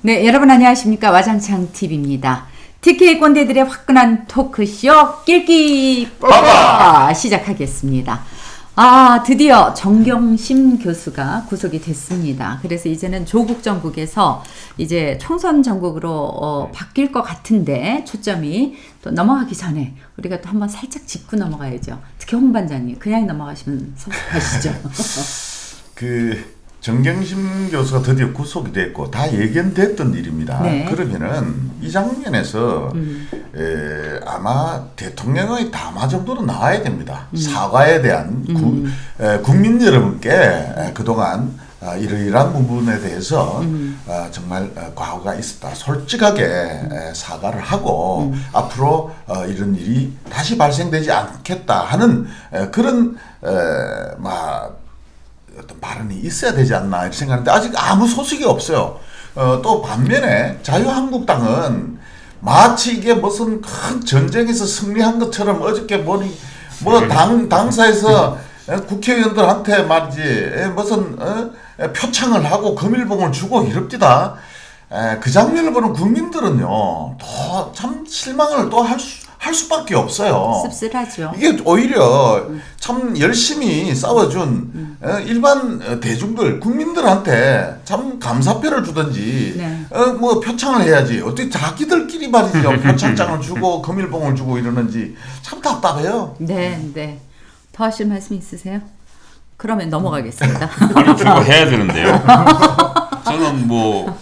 네, 여러분 안녕하십니까. 와장창 TV입니다. TK 꼰대들의 화끈한 토크쇼 낄끼 빠빠 시작하겠습니다. 드디어 정경심 교수가 구속이 됐습니다. 그래서 이제는 조국 정국에서 이제 총선 정국으로 바뀔 것 같은데 초점이 또 넘어가기 전에 우리가 또 한번 살짝 짚고 넘어가야죠. 특히 홍 반장님 그냥 넘어가시면 섭섭하시죠. 정경심 교수가 드디어 구속이 됐고 다 예견됐던 일입니다. 네. 그러면은 이 장면에서 아마 대통령의 담화 정도는 나와야 됩니다. 사과에 대한 국민 여러분께 그동안 이러이러한 부분에 대해서 정말 과오가 있었다. 솔직하게 사과를 하고 앞으로 이런 일이 다시 발생되지 않겠다 하는 그런 어떤 발언이 있어야 되지 않나 이렇게 생각하는데 아직 아무 소식이 없어요. 또 반면에 자유한국당은 마치 이게 무슨 큰 전쟁에서 승리한 것처럼 어저께 당사에서 국회의원들한테 말이지 무슨 표창을 하고 금일봉을 주고 이럽디다. 그 장면을 보는 국민들은요 더 참 실망을 또 할 수밖에 없어요. 씁쓸하죠. 이게 오히려 참 열심히 싸워준 일반 대중들, 국민들한테 참 감사표를 주든지 네. 표창을 해야지. 어떻게 자기들끼리 말이죠. 표창장을 주고 금일봉을 주고 이러는지 참 답답해요. 네. 더 하실 말씀 있으세요? 그러면 넘어가겠습니다. 아니 주고 해야 되는데요. 저는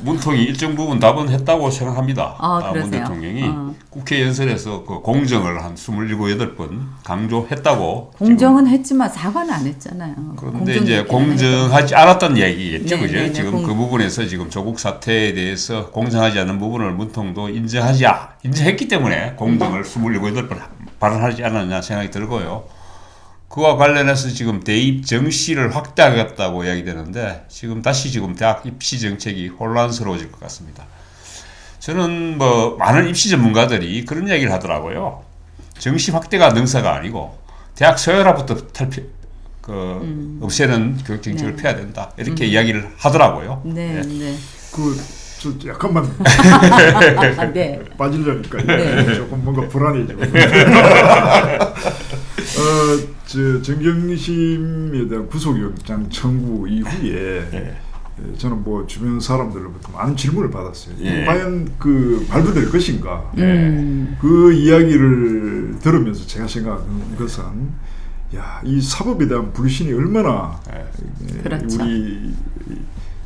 문통이 일정 부분 답은 했다고 생각합니다. 문 대통령이 국회 연설에서 그 공정을 한 27, 8번 강조했다고. 공정은 했지만 사과는 안 했잖아요. 그런데 이제 공정하지 않았던 얘기겠죠, 그죠? 네, 지금 그 부분에서 지금 조국 사태에 대해서 공정하지 않은 부분을 문통도 인정했기 때문에 공정을 27, 8번 발언하지 않았냐 생각이 들고요. 그와 관련해서 지금 대입 정시를 확대하겠다고 이야기되는데 지금 대학 입시 정책이 혼란스러워질 것 같습니다. 저는 많은 입시 전문가들이 그런 얘기를 하더라고요. 정시 확대가 능사가 아니고 대학 서열화부터 없애는 교육 정책을 펴야 된다. 이렇게 이야기를 하더라고요. 네. 저 약간만 네. 빠지려니까 조금 뭔가 불안해지고. 정경심에 대한 구속영장 청구 이후에 저는 저는 주변 사람들로부터 많은 질문을 받았어요. 과연 발부될 것인가? 그 이야기를 들으면서 제가 생각한 것은 이 사법에 대한 불신이 얼마나 그렇죠. 우리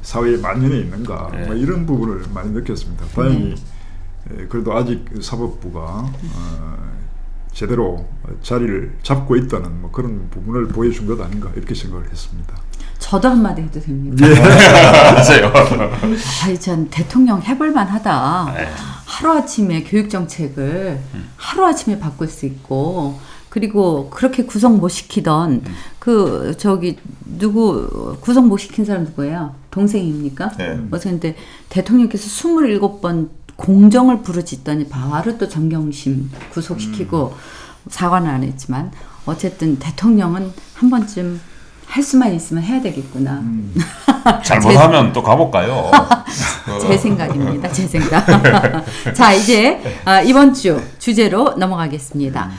사회에 만연해 있는가 이런 부분을 많이 느꼈습니다. 다행히 그래도 아직 사법부가 제대로 자리를 잡고 있다는 그런 부분을 보여준 것 아닌가 이렇게 생각을 했습니다. 저도 한마디 해도 됩니다. 하세요. 전 대통령 해볼만 하다. 하루아침에 교육정책을 하루아침에 바꿀 수 있고 그리고 그렇게 구성 못 시키던 구성 못 시킨 사람 누구예요? 동생입니까? 근데 대통령께서 27번 공정을 부르짖더니 바로 또 정경심 구속시키고 사과는 안 했지만 어쨌든 대통령은 한 번쯤 할 수만 있으면 해야 되겠구나. 잘못하면 또 가볼까요? 제 생각입니다. 제 생각. 자, 이제 이번 주 주제로 넘어가겠습니다.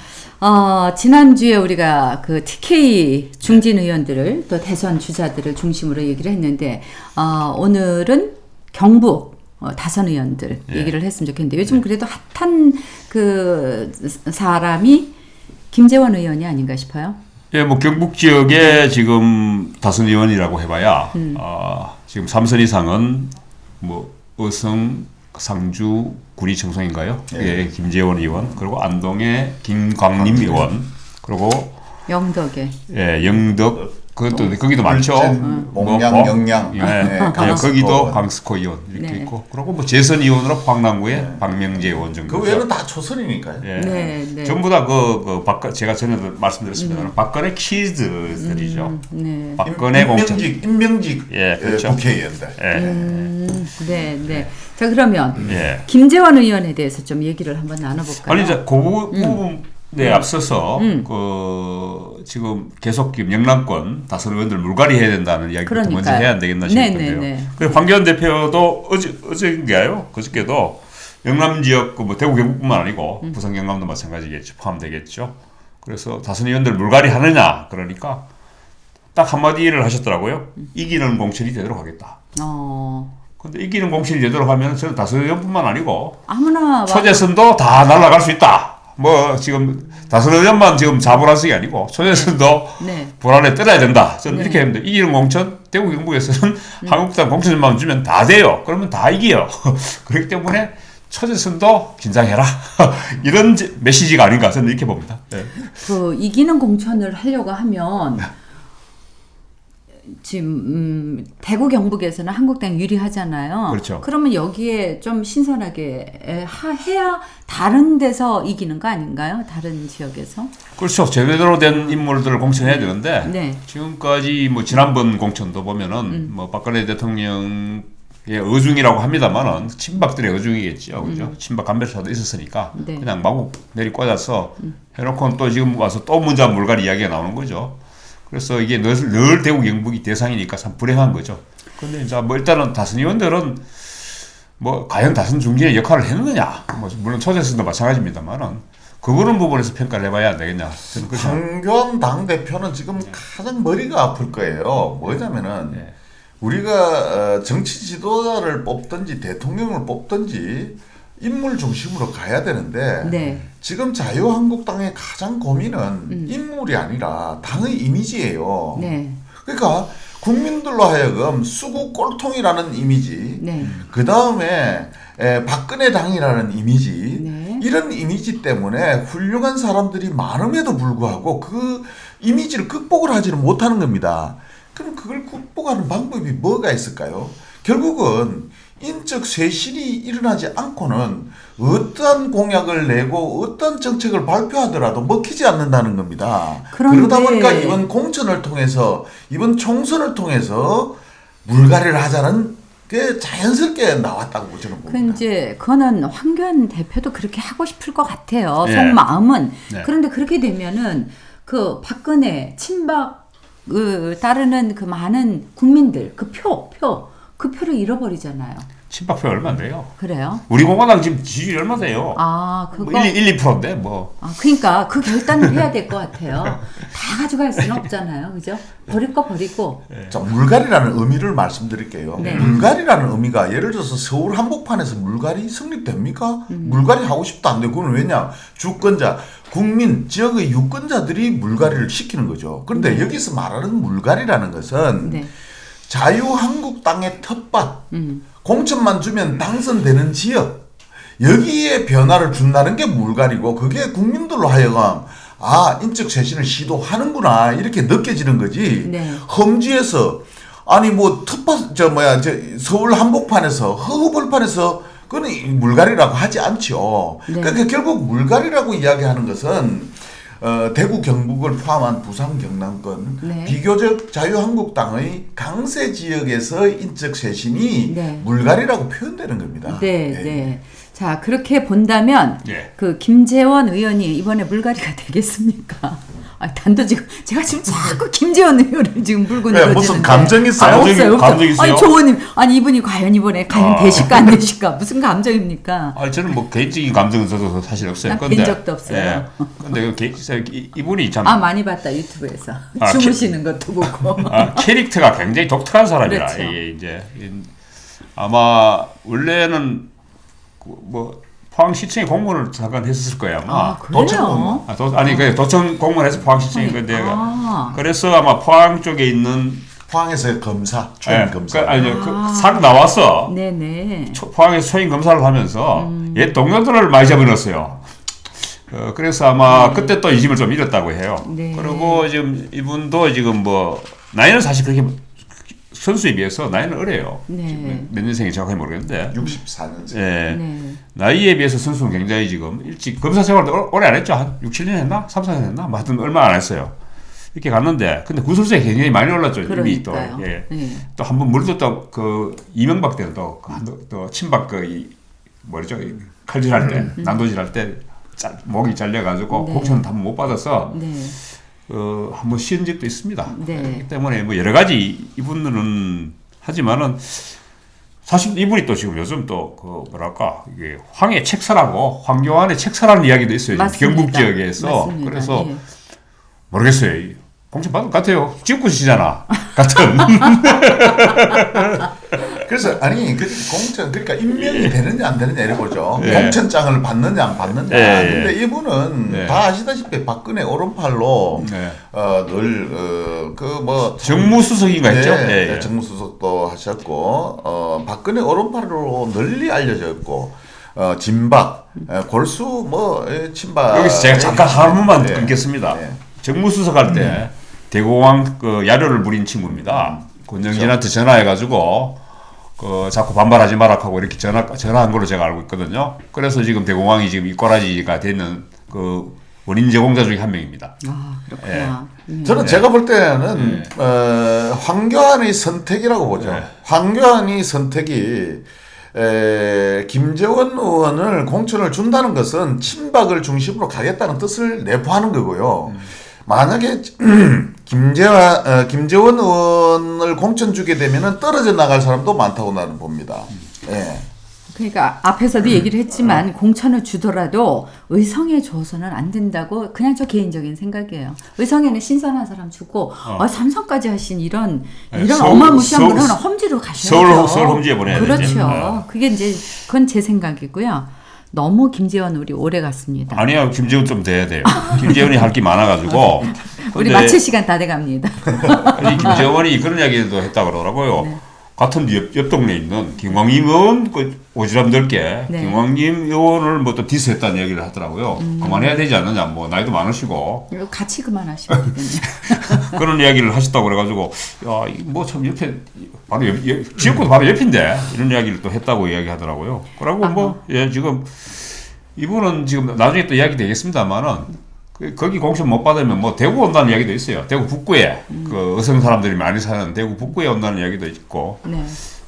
지난주에 우리가 TK 중진 의원들을 또 대선 주자들을 중심으로 얘기를 했는데 오늘은 경북 다선 의원들 얘기를 했으면 좋겠는데 요즘 그래도 핫한 사람이 김재원 의원이 아닌가 싶어요. 경북 지역에 지금 다선 의원이라고 해봐야 지금 3선 이상은 어성, 상주, 구리, 청송인가요? 김재원 의원, 그리고 안동의 김광림 의원, 그리고 영덕에 영덕 거기도 많죠. 몽양, 영양, 거기도 강스코 의원 이렇게 있고, 그리고 재선 의원으로 황남구의 박명재 의원 정도. 그 외에는 다 초선이니까요. 전부 다 제가 전에도 말씀드렸습니다. 박근혜 키즈들이죠. 박근혜 공천. 임명직 그렇죠. 국회의원들. 네. 자 그러면 김재원 의원에 대해서 좀 얘기를 한번 나눠볼까요? 아니 이제 그 부분 네, 앞서서 그 지금 계속 지금 영남권 다선 의원들 물갈이 해야 된다는 이야기부터 먼저 그러니까요. 해야 안 되겠나 싶은데요. 네네네. 그 황교안 대표도 어제인가요? 그저께도 영남 지역 뭐 대구 경북뿐만 아니고 부산 경남도 마찬가지겠죠. 포함되겠죠. 그래서 다선 의원들 물갈이 하느냐 그러니까 딱 한마디를 하셨더라고요. 이기는 공천이 되도록 하겠다. 근데 이기는 공천이 되도록 하면 저는 다선 의원뿐만 아니고 아무나 초재선도 다 날아갈 수 있다. 뭐 지금 다선 의원만 지금 자불안성이 아니고 초재선도 네. 불안에 떨어야 된다. 저는 네. 이렇게 했는데 이기는 공천 대구 경북에서는 한국당 공천만 주면 다 돼요. 그러면 다 이겨요. 그렇기 때문에 초재선도 긴장해라. 이런 메시지가 아닌가 저는 이렇게 봅니다. 네. 그 이기는 공천을 하려고 하면 지금 대구 경북에서는 한국당 유리하잖아요. 그렇죠. 그러면 여기에 좀 신선하게 해야 다른 데서 이기는 거 아닌가요? 다른 지역에서? 그렇죠. 제대로 된 인물들을 공천해야 되는데 네. 지금까지 뭐 지난번 공천도 보면은 뭐 박근혜 대통령의 의중이라고 합니다만은 친박들의 의중이겠죠. 그죠? 친박 간별사도 있었으니까 네. 그냥 마구 내리꽂아서 해놓고는 또 지금 와서 또 문자 물갈이 이야기가 나오는 거죠. 그래서 이게 늘 대구 경북이 대상이니까 참 불행한 거죠. 근데 이제 뭐 일단은 다선 의원들은 뭐 과연 다선 중진의 역할을 했느냐, 뭐 물론 초재선도 마찬가지입니다만은 그거는 부분에서 평가를 해봐야 안 되겠냐. 저는 그렇게 황교안 당대표는 지금 가장 머리가 아플 거예요. 뭐냐면은 네. 우리가 정치 지도자를 뽑든지 대통령을 뽑든지 인물 중심으로 가야 되는데 네. 지금 자유한국당의 가장 고민은 인물이 아니라 당의 이미지예요. 네. 그러니까 국민들로 하여금 수구 꼴통이라는 이미지, 네. 그 다음에 박근혜 당이라는 이미지, 네. 이런 이미지 때문에 훌륭한 사람들이 많음에도 불구하고 그 이미지를 극복을 하지는 못하는 겁니다. 그럼 그걸 극복하는 방법이 뭐가 있을까요? 결국은 인적 쇄신이 일어나지 않고는 어떠한 공약을 내고 어떤 정책을 발표하더라도 먹히지 않는다는 겁니다. 그런데 그러다 보니까 이번 공천을 통해서 이번 총선을 통해서 물갈이를 하자는 게 자연스럽게 나왔다고 저는 봅니다. 이제 그거는 황교안 대표도 그렇게 하고 싶을 것 같아요. 네. 속마음은. 네. 그런데 그렇게 되면은 그 박근혜 친박 따르는 그 많은 국민들 그 표를 잃어버리잖아요. 친박표 얼마 안 돼요. 그래요? 우리 공화당 지금 지지율 얼마 돼요? 아, 그거. 뭐 1-2%인데 뭐. 그러니까 그 결단을 해야 될 것 같아요. 다 가져갈 수는 없잖아요. 그죠? 버릴 거 버리고. 자, 물갈이라는 의미를 말씀드릴게요. 네. 물갈이라는 의미가 예를 들어서 서울 한복판에서 물갈이 성립됩니까? 물갈이 하고 싶도 안 되고 그건 왜냐? 주권자, 국민, 지역의 유권자들이 물갈이를 시키는 거죠. 그런데 여기서 말하는 물갈이라는 것은 네. 자유한국당의 텃밭, 공천만 주면 당선되는 지역, 여기에 변화를 준다는 게 물갈이고 그게 국민들로 하여금 인적 쇄신을 시도하는구나 이렇게 느껴지는 거지. 네. 험지에서 아니 뭐 텃밭 서울 한복판에서 허허벌판에서 그건 물갈이라고 하지 않죠. 네. 그러니까 결국 물갈이라고 이야기하는 것은 대구 경북을 포함한 부산 경남권 네. 비교적 자유한국당의 강세 지역에서 인적 쇄신이 네. 물갈이라고 표현되는 겁니다. 네, 예. 네. 자, 그렇게 본다면 예. 그 김재원 의원이 이번에 물갈이가 되겠습니까? 단도직입 제가 지금 자꾸 김재원 의원을 지금 물고 네, 늘어지는데 무슨 감정 있어요? 없어요. 감정 있어요? 아니 조원님, 이분이 과연 이번에 되실까 안 되실까 무슨 감정입니까? 저는 뭐 개인적인 감정은 저도 사실 없어요. 난뵌 적도 없어요. 근데 이분이 참 많이 봤다 유튜브에서 아, 주무시는 것도 보고. 캐릭터가 굉장히 독특한 사람이라 그렇죠. 이게 이제 아마 원래는 뭐 포항시청에 공무원을 잠깐 했었을 거예요 아마. 그래요? 도청 공무원에서 포항시청인 아니, 건데 아. 그래서 아마 포항 쪽에 있는 포항에서 검사, 초임 검사. 싹 나와서 네네. 포항에서 초임 검사를 하면서 옛 동료들을 많이 잡아넣었어요. 그래서 아마 그때 또 이심을 좀 잃었다고 해요. 네. 그리고 지금 이분도 지금 뭐 나이는 사실 그렇게 선수에 비해서 나이는 어려요. 네. 몇 년생인지 정확히 모르겠는데. 64년생. 예. 네. 나이에 비해서 선수는 굉장히 지금 일찍 검사 생활도 오래 안 했죠. 한 6, 7년 했나? 3, 4년 했나? 뭐 하여튼 얼마 안 했어요. 이렇게 갔는데 근데 구설수에 굉장히 많이 올랐죠. 이미 또. 그러니까요. 예. 네. 또 한 번 물도 또 그 이명박 때는 또 친박 뭐죠? 칼질할 때 난도질할 때 목이 잘려가지고 네. 공천 한번 못 받아서 네. 한번 쉬은 적도 있습니다. 네. 그렇기 때문에 뭐 여러 가지 이분들은 하지만은 사실 이분이 또 지금 요즘 또 그 뭐랄까 이게 황해 책사라고 황교안의 책사라는 이야기도 있어요. 지금 맞습니다. 경북 지역에서. 맞습니다. 그래서 예. 모르겠어요. 공천 받은 것 같아요. 지역구시잖아. 같은. 그래서 아니 공천 그러니까 임명이 되느냐 안 되느냐 이래 보죠. 예. 공천장을 받느냐 안 받느냐. 예, 예. 근데 이분은 예. 다 아시다시피 박근혜 오른팔로 네. 늘그뭐 정무수석인가 했죠? 네, 정무수석도 하셨고 박근혜 오른팔로 널리 알려져 있고 진박 골수 친박 여기서 제가 잠깐 한 번만 예. 끊겠습니다. 예. 정무수석 할 때 대공황 그 야료를 부린 친구입니다. 권영진한테 전화해가지고 자꾸 반발하지 마라 하고 이렇게 전화한 걸로 제가 알고 있거든요. 그래서 지금 대공황이 지금 이꼬라지가 되는 그 원인 제공자 중에 한 명입니다. 아, 그렇구나. 저는 제가 볼 때는 황교안의 선택이라고 보죠. 네. 황교안의 선택이 김재원 의원을 공천을 준다는 것은 친박을 중심으로 가겠다는 뜻을 내포하는 거고요. 만약에 김재원 의원을 공천 주게 되면은 떨어져 나갈 사람도 많다고 나는 봅니다. 예. 그러니까 앞에서도 얘기를 했지만 공천을 주더라도 의성에 줘서는 안 된다고 그냥 저 개인적인 생각이에요. 의성에는 신선한 사람 주고 삼성까지 하신 이런 네, 어마무시한 분은 험지로 가셔야죠. 서울 험지에 보내야 되지. 그렇죠. 네. 그게 이제 그건 제 생각이고요. 너무 김재원 우리 오래 갔습니다. 아니요, 김재원 좀 돼야 돼요. 김재원이 할 게 많아가지고. 우리 근데 마칠 시간 다 돼갑니다. 이 김재원이 그런 이야기도 했다 그러더라고요. 네. 같은 옆 동네에 있는 김광림 의원 그 오지랖 넓게 네. 김광림 의원을 뭐 또 디스했다는 얘기를 하더라고요. 그만해야 되지 않느냐. 뭐 나이도 많으시고 이거 같이 그만하시면 되거든요. 그런 이야기를 하셨다고 그래가지고 뭐 참 옆에 바로 지역구도 바로 옆인데 이런 이야기를 또 했다고 이야기하더라고요. 그러고 뭐 지금 이분은 지금 나중에 또 이야기 되겠습니다만은. 거기 공천 못 받으면 뭐 대구 온다는 이야기도 있어요. 대구 북구에 그 의성 사람들이 많이 사는 대구 북구에 온다는 이야기도 있고. 네.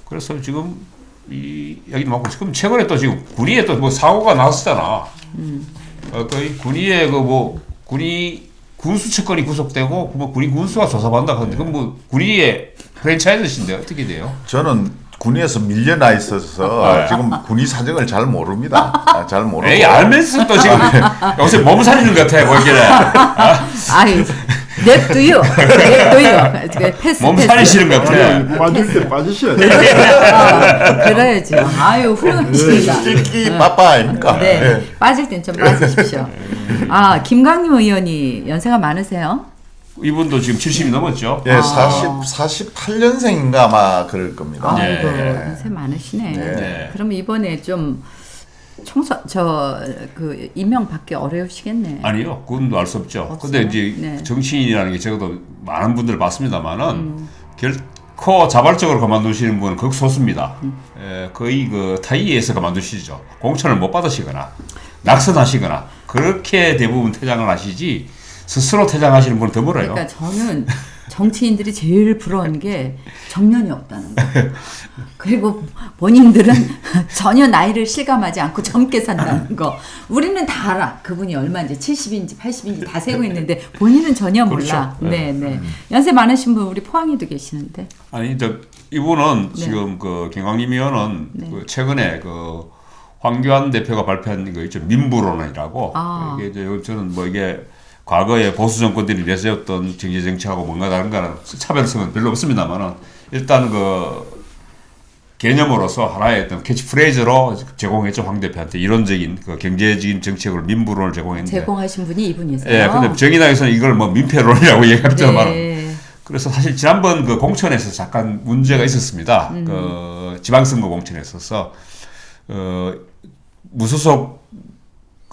그래서 지금 이 이야기도 많고 지금 최근에 또 지금 군위에 또 뭐 사고가 났었잖아. 거의 군위에 그 뭐 군위 군수 측근이 구속되고 뭐 군위 군수가 조사받는다 하는데 그건 뭐 군위의 프랜차이즈신데 어떻게 돼요? 저는 군위에서 밀려나 있어서 지금 군위 사정을 잘 모릅니다. 잘 모르고. 에이 알면서 또 지금 요새 몸 살리는 것 같아 보기에. 아이, 냅두요. 패스. 몸 살리시는 것 같아. 빠질 때 빠지셔야 돼요. 그래야죠. 아유, 훌륭하십니다. 끼끼 빠빠 아닙니까? 네. 예. 빠질 땐 좀 빠지십시오. 김강림 의원이 연세가 많으세요? 이분도 지금 70이 넘었죠. 예, 48년생인가 아마 그럴 겁니다. 아이고, 네. 연세 많으시네. 네. 그럼 이번에 좀 임명 받기 어려우시겠네. 아니요, 그건 알 수 없죠. 없어요? 근데 이제 네. 정치인이라는 게 적어도 많은 분들 봤습니다만은 결코 자발적으로 그만두시는 분은 극소수입니다. 거의 그 타이에서 그만두시죠. 공천을 못 받으시거나 낙선하시거나 그렇게 대부분 퇴장을 하시지 스스로 퇴장하시는 분은 드물어요. 그러니까 저는 정치인들이 제일 부러운 게 정년이 없다는 거. 그리고 본인들은 전혀 나이를 실감하지 않고 젊게 산다는 거. 우리는 다 알아. 그분이 얼마인지 70인지 80인지 다 세고 있는데 본인은 전혀 몰라. 그렇죠. 네, 네. 연세 많으신 분 우리 포항에도 계시는데. 아니, 이분은 네. 지금 그 김광림 의원은 네. 그 최근에 그 황교안 대표가 발표한 거 있죠. 민부론이라고. 아. 이게 이제 저는 뭐 이게 과거에 보수 정권들이 내세웠던 경제 정책하고 뭔가 다른가는 차별성은 별로 없습니다만은 일단 그 개념으로서 하나의 어떤 캐치프레이즈로 제공했죠. 황 대표한테 이론적인 그 경제적인 정책으로 민부론을 제공했는데. 제공하신 분이 이분이세요. 예, 근데 정의당에서는 이걸 뭐 민폐론이라고 얘기했지만. 네. 그래서 사실 지난번 그 공천에서 잠깐 문제가 있었습니다. 그 지방선거 공천에 있어서 무소속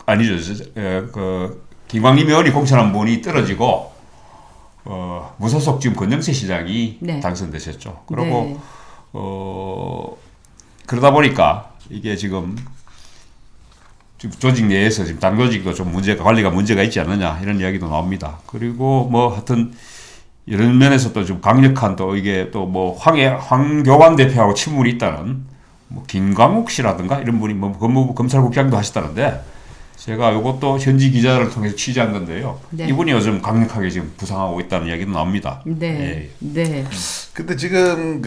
아니죠. 그 김광림 의원이 공천한 분이 떨어지고 무소속 지금 권영세 시장이 네. 당선되셨죠. 그리고 네. 그러다 보니까 이게 지금 조직 내에서 지금 당 조직도 좀 관리가 문제가 있지 않느냐 이런 이야기도 나옵니다. 그리고 뭐 하여튼 이런 면에서 또 좀 강력한 또 이게 또 뭐 황교안 대표하고 친분이 있다는 뭐 김광욱 씨라든가 이런 분이 뭐 법무부 검찰국장도 하셨다는데 제가 이것도 현지 기자를 통해서 취재한 건데요. 네. 이분이 요즘 강력하게 지금 부상하고 있다는 이야기도 나옵니다. 네. 예. 네. 근데 지금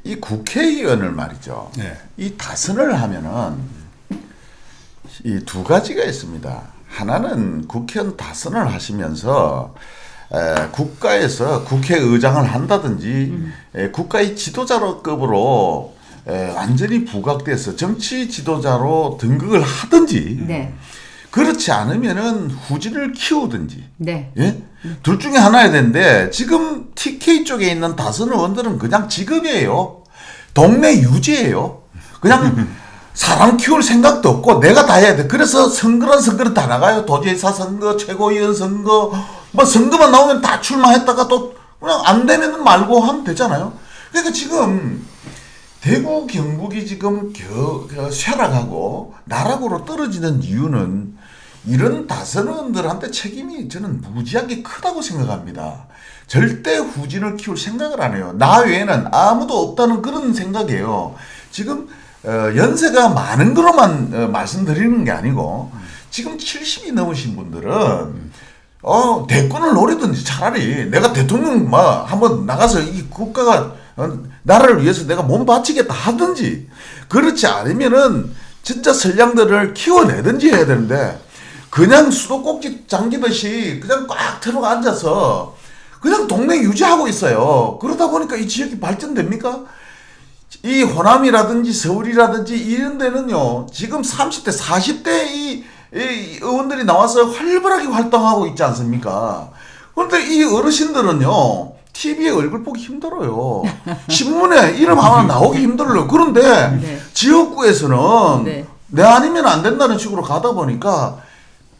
이 국회의원을 말이죠. 네. 이 다선을 하면은 이 두 가지가 있습니다. 하나는 국회의원 다선을 하시면서 국가에서 국회의장을 한다든지 국가의 지도자급으로 완전히 부각돼서 정치 지도자로 등극을 하든지 네. 그렇지 않으면은 후진을 키우든지 네. 예? 둘 중에 하나야 되는데 지금 TK 쪽에 있는 다선 의원들은 그냥 직업이에요. 동네 유지예요. 그냥 사람 키울 생각도 없고 내가 다 해야 돼. 그래서 선거는 다 나가요. 도지사 선거, 최고위원 선거, 뭐 선거만 나오면 다 출마했다가 또 그냥 안 되면 말고 하면 되잖아요. 그러니까 지금 대구 경북이 지금 쇠락하고 나락으로 떨어지는 이유는 이런 다선 의원들한테 책임이 저는 무지하게 크다고 생각합니다. 절대 후진을 키울 생각을 안 해요. 나 외에는 아무도 없다는 그런 생각이에요. 지금 연세가 많은 거로만 말씀드리는 게 아니고 지금 70이 넘으신 분들은 대권을 노리든지 차라리 내가 대통령 한번 나가서 이 국가가 나라를 위해서 내가 몸 바치겠다 하든지 그렇지 않으면은 진짜 선량들을 키워내든지 해야 되는데 그냥 수도꼭지 잠기듯이 그냥 꽉 들어가 앉아서 그냥 동네 유지하고 있어요. 그러다 보니까 이 지역이 발전됩니까? 이 호남이라든지 서울이라든지 이런 데는요 지금 30대 40대 이 의원들이 나와서 활발하게 활동하고 있지 않습니까? 그런데 이 어르신들은요 TV에 얼굴 보기 힘들어요. 신문에 이름 하나 나오기 힘들어요. 그런데 네. 지역구에서는 네. 내 아니면 안 된다는 식으로 가다 보니까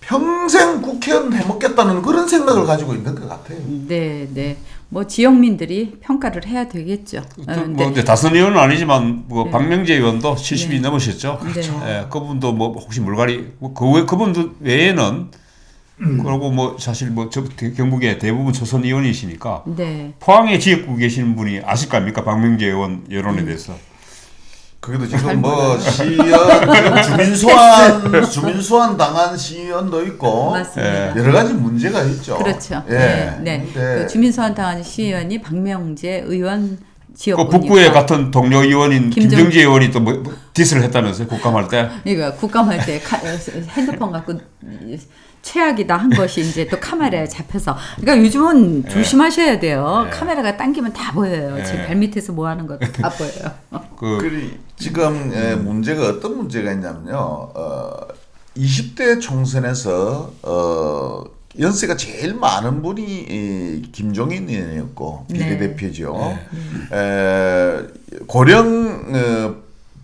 평생 국회의원 해먹겠다는 그런 생각을 가지고 있는 것 같아요. 네. 네. 뭐 지역민들이 평가를 해야 되겠죠. 근데 다선 의원은 아니지만 뭐 네. 박명재 의원도 70이 네. 넘으셨죠. 그렇죠. 예, 그분도 뭐 혹시 물갈이 그분 외에는 그리고 뭐 사실 뭐 경북의 대부분 초선 의원이시니까 네. 포항에 지역구 계시는 분이 아실 거 아닙니까? 박명재 의원 여론에 대해서. 거기도 지금 뭐 시의원 주민소환 당한 시의원도 있고 맞습니다. 여러 가지 문제가 있죠. 그렇죠. 예. 네. 네. 근데 그 주민소환 당한 시의원이 박명재 의원 그 지역구니까. 북구의 같은 동료 의원인 김정- 김정재 의원이 또 뭐 디스를 했다면서요? 국감할 때. 이거 국감할 때 핸드폰 갖고 최악이다 한 것이 이제 또 카메라에 잡혀서. 그러니까 요즘은 예. 조심하셔야 돼요. 예. 카메라가 당기면 다 보여요. 예. 제 발밑에서 뭐 하는 것도 다 보여요. 지금 문제가 어떤 문제가 있냐면요. 20대 총선에서 연세가 제일 많은 분이 김종인 의원이었고 네. 비례대표죠. 고령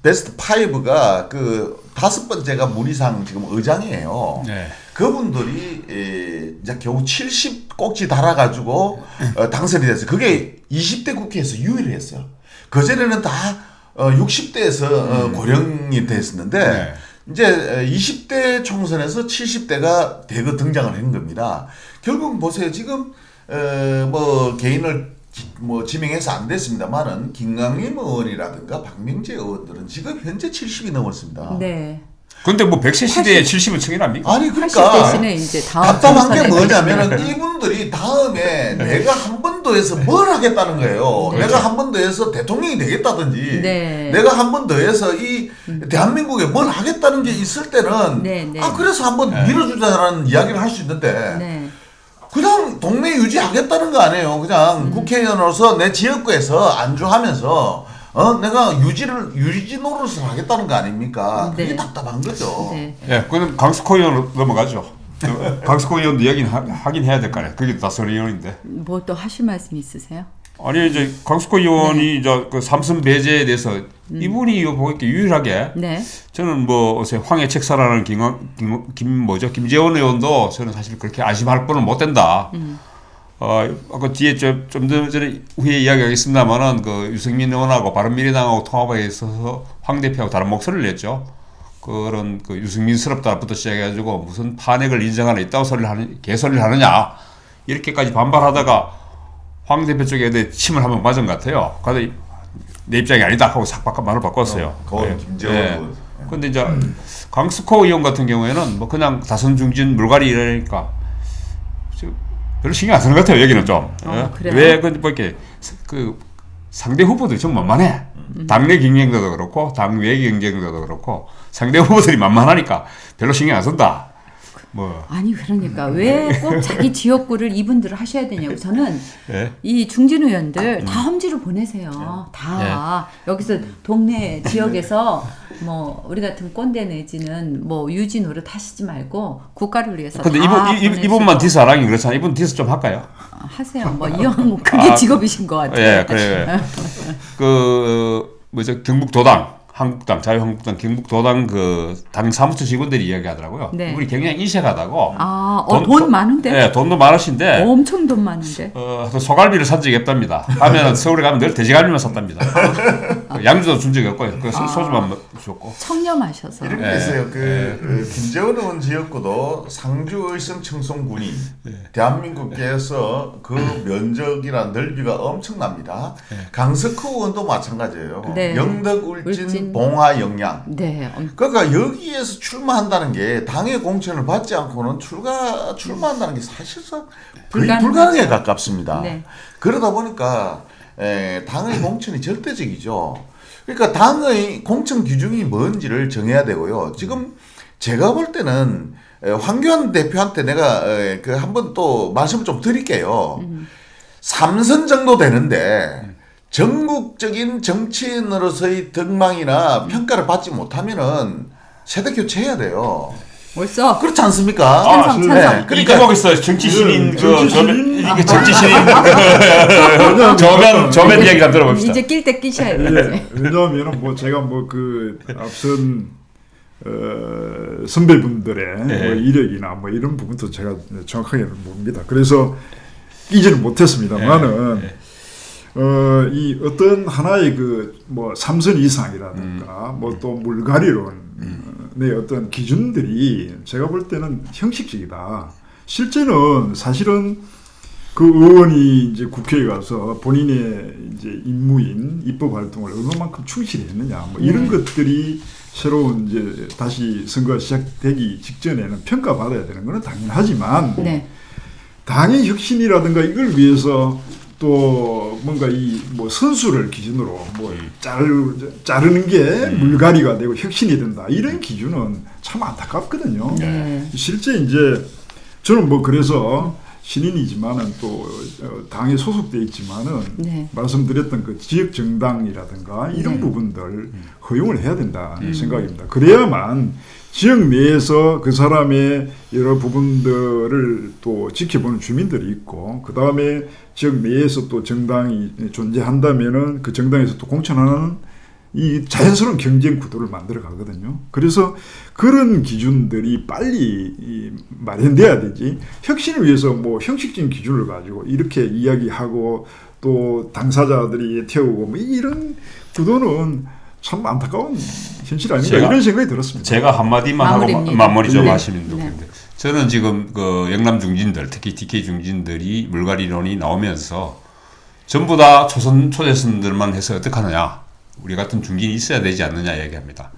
베스트 5가 그 5번째가 문희상 지금 의장이에요. 네. 그분들이 이제 겨우 70 꼭지 달아가지고 당선이 됐어요. 그게 20대 국회에서 유일했어요. 그전에는 다 60대에서 고령이 됐었는데 네. 이제 20대 총선에서 70대가 대거 등장을 한 겁니다. 결국 보세요. 지금 뭐 개인을 뭐 지명해서 안 됐습니다만은 김강림 의원이라든가 박명재 의원들은 지금 현재 70이 넘었습니다. 네. 근데 뭐 100세 시대에 70은 청이랍니까? 아니 80 그러니까 대신에 이제 다음 답답한 게 총선에 뭐냐면은 이분들이 다음에 내가 한 번 더 해서 뭘 하겠다는 거예요. 네. 내가 한 번 더 해서 대통령이 되겠다든지 네. 내가 한 번 더 해서 이 대한민국에 뭘 하겠다는 게 있을 때는 네, 네. 그래서 한번 밀어주자라는 이야기를 할 수 있는데 네. 그냥 동네 유지하겠다는 거 아니에요. 그냥 국회의원으로서 내 지역구에서 안주하면서 내가 유지 노릇을 하겠다는 거 아닙니까? 그게 네. 답답한 거죠. 네. 예, 그럼 강수코 의원 넘어가죠. 강수코 의원도 이야기는 하긴 해야 될 거 아니에요. 그게 다선 의원인데. 뭐 또 하실 말씀 있으세요? 아니 이제 강수코 의원이 이제 그 삼선 배제에 대해서 이분이 이거 보니까 유일하게 네. 저는 뭐 어제 황해 책사라는 김재원 의원도 저는 사실 그렇게 안심할 뻔은 못 된다. 아까 뒤에 좀 전에 후에 이야기하겠습니다만은 그 유승민 의원하고 바른미래당하고 통합에 있어서 황 대표하고 다른 목소리를 냈죠. 그런 그 유승민스럽다부터 시작해가지고 무슨 탄핵을 인정하는 이따위 소리를 하는 개소리를 하느냐 이렇게까지 반발하다가 황 대표 쪽에 대해 침을 한번 맞은 것 같아요. 그래서 내 입장이 아니다 하고 싹 말을 바꿨어요. 그건 김재원 의원. 근데 이제 강스코 의원 같은 경우에는 뭐 그냥 다선 중진 물갈이 이러니까 별로 신경 안 쓰는 것 같아요. 여기는 좀. 그래요? 왜 뭐 이렇게 그 상대 후보들이 좀 만만해. 당내 경쟁자도 그렇고 당외 경쟁자도 그렇고 상대 후보들이 만만하니까 별로 신경 안 쓴다. 뭐 아니 그러니까 왜 꼭 자기 지역구를 이분들을 하셔야 되냐고. 저는 예. 이 중진 의원들 다 험지로 보내세요. 다 여기서 동네 지역에서 뭐 우리 같은 꼰대 내지는 뭐 유지 노릇 하시지 말고 국가를 위해서. 근데 다 이분만 디스 안 하긴 그렇잖아요. 이분 디스 좀 할까요? 하세요. 뭐 이왕 그게 직업이신 것 같아요. 예, 그래. 그 뭐죠 경북도당, 한국당, 자유한국당, 경북도당 그 당 사무처 직원들이 이야기하더라고요. 네. 우리 굉장히 인색하다고. 돈 많은데? 네, 돈도 많으신데. 엄청 돈 많은데. 또 소갈비를 산 적이 없답니다. 가면 서울에 가면 늘 돼지갈비만 샀답니다. 양주도 준 적이 없고요. 그 소주만 줬고. 청렴하셔서. 이런 게 있어요. 김재원 의원 지역구도 상주 의성 청송군이 대한민국에서 그 면적이나 넓이가 엄청납니다. 강석호 의원도 마찬가지예요. 네. 영덕, 울진, 봉화, 영양. 네. 그러니까 여기에서 출마한다는 게 당의 공천을 받지 않고는 출마한다는 게 사실상 거의 불가능에 가깝습니다. 네. 그러다 보니까 당의 공천이 절대적이죠. 그러니까 당의 공천 기준이 뭔지를 정해야 되고요. 지금 제가 볼 때는 황교안 대표한테 내가 그 한번 또 말씀을 좀 드릴게요. 3선 정도 되는데 전국적인 정치인으로서의 덕망이나 평가를 받지 못하면은 세대 교체해야 돼요. 벌써 그렇지 않습니까? 찬성, 찬성. 네. 그러니까 뭐 있어요. 정치 신인 이게 정치 신인 저면 이야기 좀 들어봅시다. 이제 낄 때 끼셔야 돼요. 예, 왜냐하면 뭐 제가 뭐 그 앞선 선배분들의 뭐 이력이나 뭐 이런 부분도 제가 정확하게 모릅니다. 그래서 끼지는 못했습니다만은 이 어떤 하나의 그 뭐 삼선 이상이라든가 뭐 또 물갈이론의 어떤 기준들이 제가 볼 때는 형식적이다. 실제는 사실은 그 의원이 이제 국회에 가서 본인의 이제 임무인 입법 활동을 얼마만큼 충실히 했느냐 뭐 이런 것들이 새로운 이제 다시 선거가 시작되기 직전에는 평가받아야 되는 것은 당연하지만 네. 당의 혁신이라든가 이걸 위해서 또 뭔가 이 뭐 선수를 기준으로 뭐 자르는 게 물갈이가 되고 혁신이 된다 이런 기준은 참 안타깝거든요. 네. 실제 이제 저는 뭐 그래서 신인이지만은 또 당에 소속돼 있지만은 네. 말씀드렸던 그 지역 정당이라든가 이런 부분들 허용을 해야 된다는 생각입니다. 그래야만 지역 내에서 그 사람의 여러 부분들을 또 지켜보는 주민들이 있고 그 다음에 지역 내에서 또 정당이 존재한다면은 그 정당에서 또 공천하는 이 자연스러운 경쟁 구도를 만들어 가거든요. 그래서 그런 기준들이 빨리 마련돼야 되지. 혁신을 위해서 뭐 형식적인 기준을 가지고 이렇게 이야기하고 또 당사자들이 태우고 뭐 이런 구도는 참 안타까운 현실 아닌가 이런 생각이 들었습니다. 제가 한마디만 하고 마무리 좀 하시면 좋겠는데 네. 저는 지금 그 영남 중진들 특히 DK 중진들이 물갈이론이 나오면서 전부 다 초대선들만 해서 어떡하느냐 우리 같은 중진이 있어야 되지 않느냐 얘기합니다.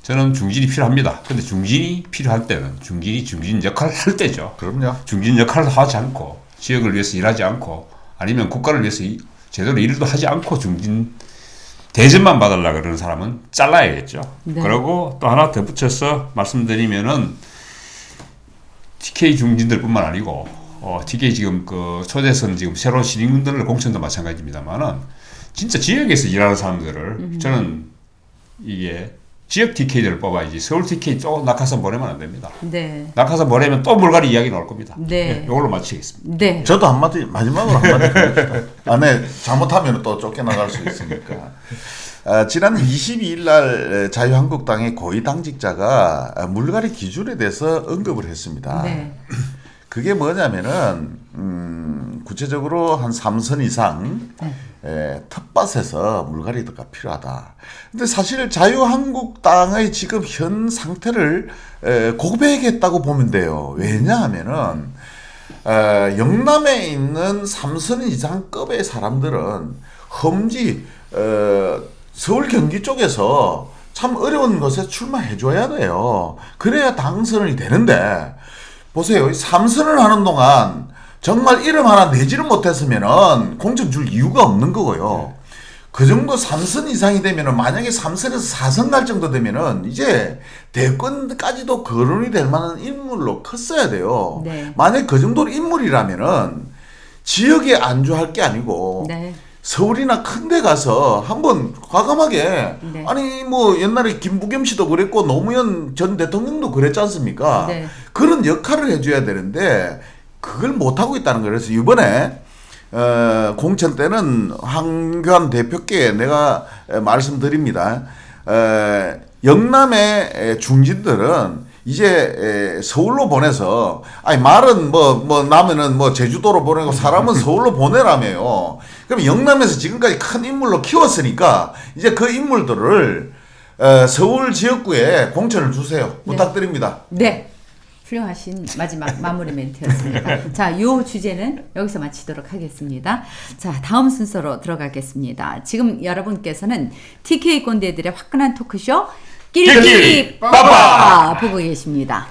저는 중진이 필요합니다. 근데 중진이 필요할 때는 중진이 중진 역할을 할 때죠. 그럼요. 중진 역할을 하지 않고 지역을 위해서 일하지 않고 아니면 국가를 위해서 제대로 일도 하지 않고 중진 대접만 받으려고 그러는 사람은 잘라야겠죠. 네. 그리고 또 하나 덧붙여서 말씀드리면은 TK 중진들뿐만 아니고 TK 지금 그 초대선 지금 새로운 신인군들 공천도 마찬가지입니다만은 진짜 지역에서 일하는 사람들을 저는 이게 지역 TK들을 뽑아야지 서울 TK 또 낙하산 보내면 안 됩니다. 네. 낙하산 보내면 또 물갈이 이야기 나올 겁니다. 네. 이걸로 마치겠습니다. 네. 저도 마지막으로 한마디 합시다. 네, 잘못하면 또 쫓겨나갈 수 있으니까. 지난 22일 날 자유한국당의 고위 당직자가 물갈이 기준에 대해서 언급을 했습니다. 네. 그게 뭐냐면은 구체적으로 한 3선 이상 텃밭에서 물갈이가 필요하다. 근데 사실 자유한국당의 지금 현 상태를 고백했다고 보면 돼요. 왜냐하면은 영남에 있는 3선 이상급의 사람들은 험지 서울 경기 쪽에서 참 어려운 것에 출마해줘야 돼요. 그래야 당선이 되는데 보세요. 3선을 하는 동안 정말 이름 하나 내지를 못했으면은 공천 줄 이유가 없는 거고요. 그 정도 3선 이상이 되면은 만약에 3선에서 4선 갈 정도 되면은 이제 대권까지도 거론이 될 만한 인물로 컸어야 돼요. 네. 만약 그 정도 인물이라면은 지역에 안주할 게 아니고 네. 서울이나 큰 데 가서 한번 과감하게 네. 아니 뭐 옛날에 김부겸 씨도 그랬고 노무현 전 대통령도 그랬지 않습니까? 네. 그런 역할을 해줘야 되는데 그걸 못하고 있다는 거예요. 그래서 이번에 공천 때는 황교안 대표께 내가 말씀드립니다. 영남의 중진들은 이제 서울로 보내서 아니 말은 뭐 나면은 뭐 제주도로 보내고 사람은 서울로 보내라며요. 그럼 영남에서 지금까지 큰 인물로 키웠으니까 이제 그 인물들을 서울 지역구에 공천을 주세요. 부탁드립니다. 네. 훌륭하신 마지막 마무리 멘트였습니다. 자, 요 주제는 여기서 마치도록 하겠습니다. 자, 다음 순서로 들어가겠습니다. 지금 여러분께서는 TK 꼰대들의 화끈한 토크쇼 끼리끼리 빠빠 보고 계십니다.